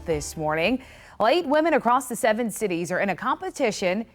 this morning. Well, 8 women across the 7 cities are in a competition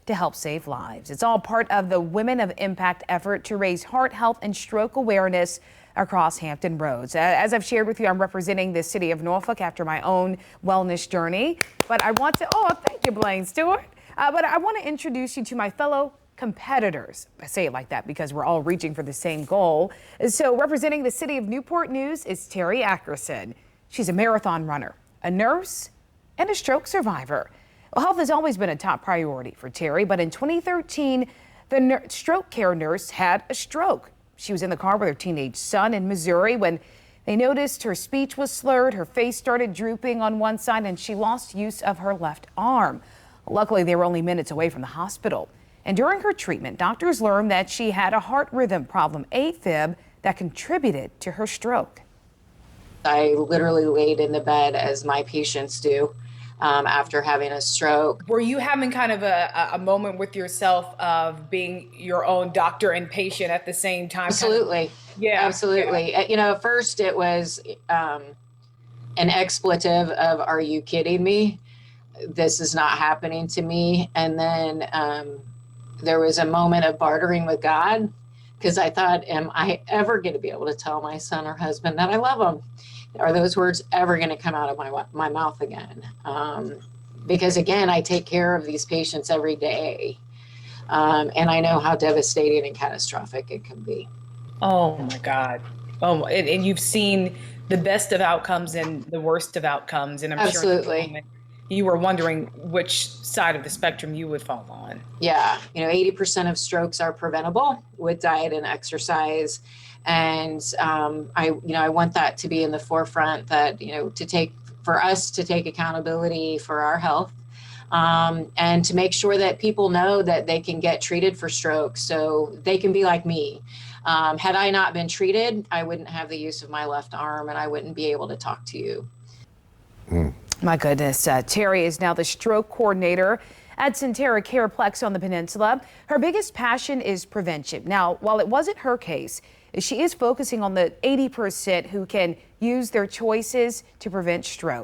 to help save lives. It's all part of the Women of Impact effort to raise heart health and stroke awareness across Hampton Roads. As I've shared with you, I'm representing the city of Norfolk after my own wellness journey. But I want to, thank you, Blaine Stewart. But I want to introduce you to my fellow competitors. I say it like that because we're all reaching for the same goal. So representing the city of Newport News is Terry Ackerson. She's a marathon runner, a nurse, and a stroke survivor. Well, health has always been a top priority for Terry, but in 2013, the stroke care nurse had a stroke. She was in the car with her teenage son in Missouri when they noticed her speech was slurred, her face started drooping on one side, and she lost use of her left arm. Luckily, they were only minutes away from the hospital. And during her treatment, doctors learned that she had a heart rhythm problem, AFib, that contributed to her stroke. I literally laid in the bed as my patients do after having a stroke. Were you having kind of a moment with yourself of being your own doctor and patient at the same time? Absolutely. Yeah. Absolutely. Yeah. You know, at first it was an expletive of, are you kidding me? This is not happening to me. And then there was a moment of bartering with God, because I thought, am I ever going to be able to tell my son or husband that I love him? Are those words ever going to come out of my mouth again? Because again, I take care of these patients every day. And I know how devastating and catastrophic it can be. Oh my God. Oh, and you've seen the best of outcomes and the worst of outcomes. And I'm Absolutely. sure you were wondering which side of the spectrum you would fall on. Yeah. 80% of strokes are preventable with diet and exercise. And I want that to be in the forefront, that, for us to take accountability for our health, and to make sure that people know that they can get treated for stroke so they can be like me. Had I not been treated, I wouldn't have the use of my left arm and I wouldn't be able to talk to you. My goodness. Terry is now the stroke coordinator at Centera Careplex on the peninsula. Her biggest passion is prevention. Now, while it wasn't her case, she is focusing on the 80% who can use their choices to prevent stroke.